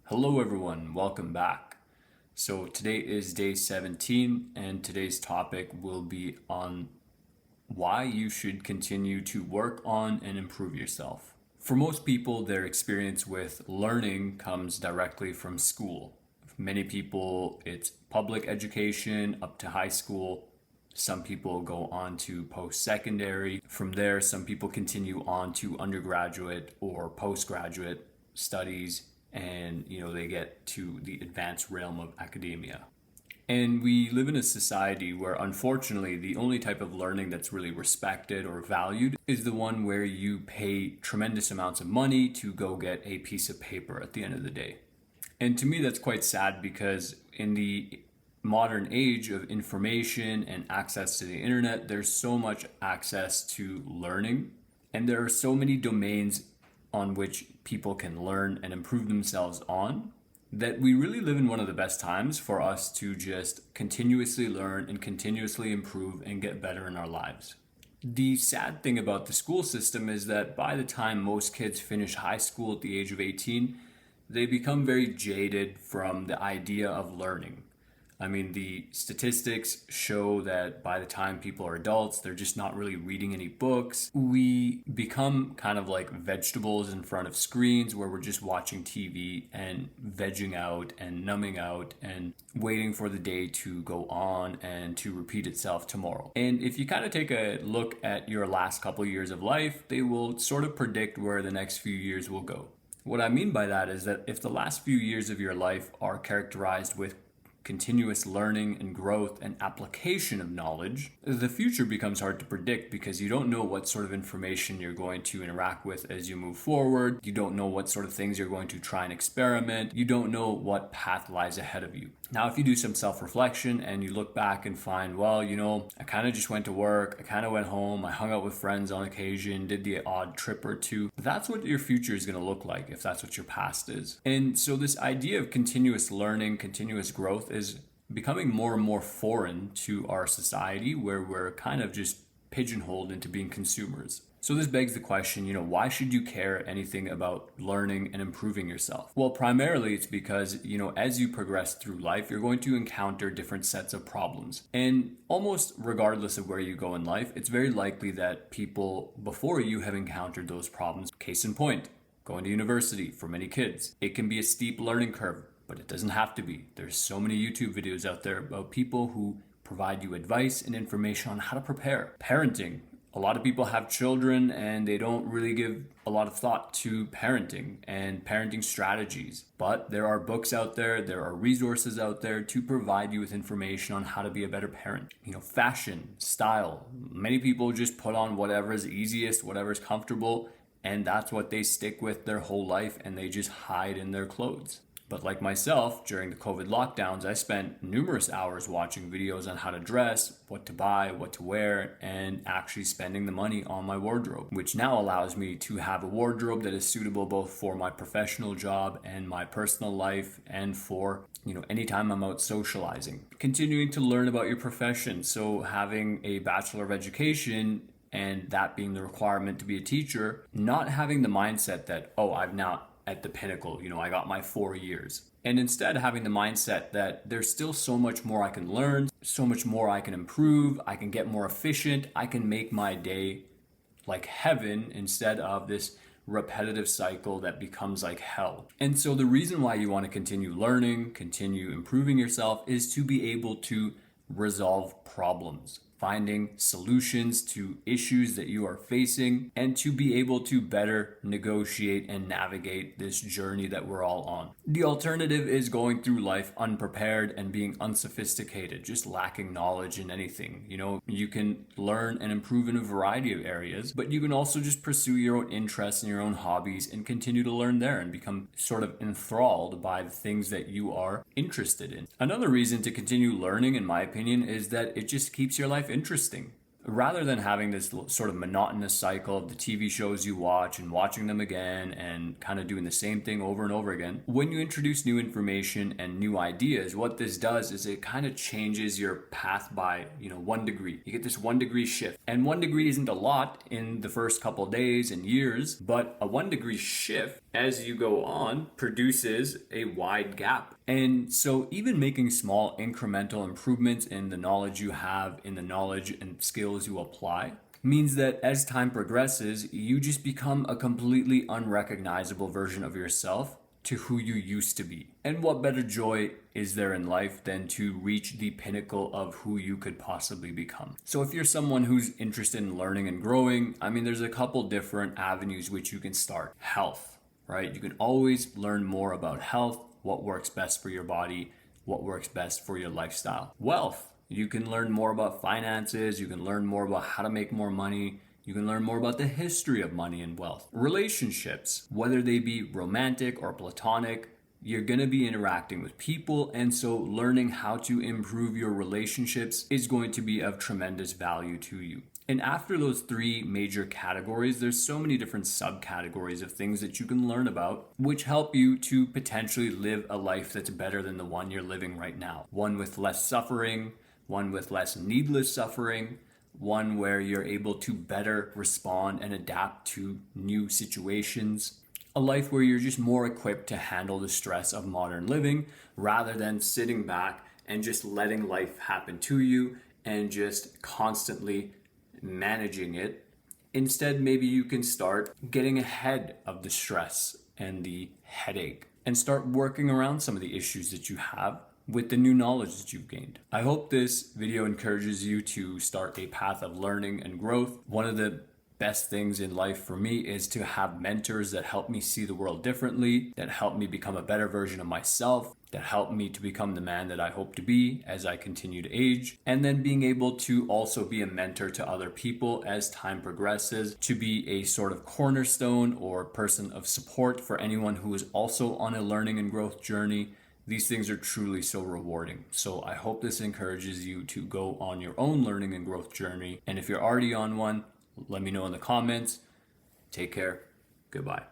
Hello, everyone. Welcome back. So, today is day 17, and today's topic will be on why you should continue to work on and improve yourself. For most people, their experience with learning comes directly from school. For many people, it's public education up to high school. Some people go on to post secondary. From there, some people continue on to undergraduate or postgraduate studies, and they get to the advanced realm of academia. And we live in a society where, unfortunately, the only type of learning that's really respected or valued is the one where you pay tremendous amounts of money to go get a piece of paper at the end of the day. And to me, that's quite sad because in the modern age of information and access to the internet, there's so much access to learning, and there are so many domains on which people can learn and improve themselves on, that we really live in one of the best times for us to just continuously learn and continuously improve and get better in our lives. The sad thing about the school system is that by the time most kids finish high school at the age of 18, they become very jaded from the idea of learning. I mean, the statistics show that by the time people are adults, they're just not really reading any books. We become kind of like vegetables in front of screens where we're just watching TV and vegging out and numbing out and waiting for the day to go on and to repeat itself tomorrow. And if you kind of take a look at your last couple of years of life, they will sort of predict where the next few years will go. What I mean by that is that if the last few years of your life are characterized with continuous learning and growth and application of knowledge, the future becomes hard to predict because you don't know what sort of information you're going to interact with as you move forward. You don't know what sort of things you're going to try and experiment. You don't know what path lies ahead of you. Now, if you do some self-reflection and you look back and find, well, I kind of just went to work, I kind of went home, I hung out with friends on occasion, did the odd trip or two, that's what your future is going to look like if that's what your past is. And so this idea of continuous learning, continuous growth is becoming more and more foreign to our society, where we're kind of just pigeonholed into being consumers. So this begs the question, why should you care anything about learning and improving yourself? Well, primarily it's because, as you progress through life, you're going to encounter different sets of problems. And almost regardless of where you go in life, it's very likely that people before you have encountered those problems. Case in point, going to university for many kids. It can be a steep learning curve, but it doesn't have to be. There's so many YouTube videos out there about people who provide you advice and information on how to prepare. Parenting. A lot of people have children and they don't really give a lot of thought to parenting and parenting strategies. But there are books out there, there are resources out there to provide you with information on how to be a better parent. Fashion, style. Many people just put on whatever is easiest, whatever is comfortable, and that's what they stick with their whole life, and they just hide in their clothes. But like myself, during the COVID lockdowns, I spent numerous hours watching videos on how to dress, what to buy, what to wear, and actually spending the money on my wardrobe, which now allows me to have a wardrobe that is suitable both for my professional job and my personal life, and for anytime I'm out socializing. Continuing to learn about your profession. So having a Bachelor of Education and that being the requirement to be a teacher, not having the mindset that, I'm now at the pinnacle, I got my 4 years. And instead having the mindset that there's still so much more I can learn, so much more I can improve, I can get more efficient, I can make my day like heaven instead of this repetitive cycle that becomes like hell. And so the reason why you want to continue learning, continue improving yourself is to be able to resolve problems, finding solutions to issues that you are facing, and to be able to better negotiate and navigate this journey that we're all on. The alternative is going through life unprepared and being unsophisticated, just lacking knowledge in anything. You can learn and improve in a variety of areas, but you can also just pursue your own interests and your own hobbies and continue to learn there and become sort of enthralled by the things that you are interested in. Another reason to continue learning, in my opinion, is that it just keeps your life interesting. rather than having this sort of monotonous cycle of the TV shows you watch and watching them again and kind of doing the same thing over and over again, when you introduce new information and new ideas, what this does is it kind of changes your path by 1 degree. You get this 1 degree shift, and 1 degree isn't a lot in the first couple days and years, but a 1 degree shift as you go on produces a wide gap. And so even making small incremental improvements in the knowledge you have, in the knowledge and skills you apply, means that as time progresses, you just become a completely unrecognizable version of yourself to who you used to be. And what better joy is there in life than to reach the pinnacle of who you could possibly become? So if you're someone who's interested in learning and growing, there's a couple different avenues which you can start. Health, right? You can always learn more about health, what works best for your body, what works best for your lifestyle. Wealth, you can learn more about finances, you can learn more about how to make more money, you can learn more about the history of money and wealth. Relationships, whether they be romantic or platonic, you're going to be interacting with people, and so learning how to improve your relationships is going to be of tremendous value to you. And after those 3 major categories, there's so many different subcategories of things that you can learn about, which help you to potentially live a life that's better than the one you're living right now. One with less suffering, one with less needless suffering, one where you're able to better respond and adapt to new situations. A life where you're just more equipped to handle the stress of modern living rather than sitting back and just letting life happen to you and just constantly managing it. Instead, maybe you can start getting ahead of the stress and the headache and start working around some of the issues that you have with the new knowledge that you've gained. I hope this video encourages you to start a path of learning and growth. One of the best things in life for me is to have mentors that help me see the world differently, that help me become a better version of myself, that help me to become the man that I hope to be as I continue to age, and then being able to also be a mentor to other people as time progresses, to be a sort of cornerstone or person of support for anyone who is also on a learning and growth journey. These things are truly so rewarding. So I hope this encourages you to go on your own learning and growth journey. And if you're already on one, let me know in the comments. Take care. Goodbye.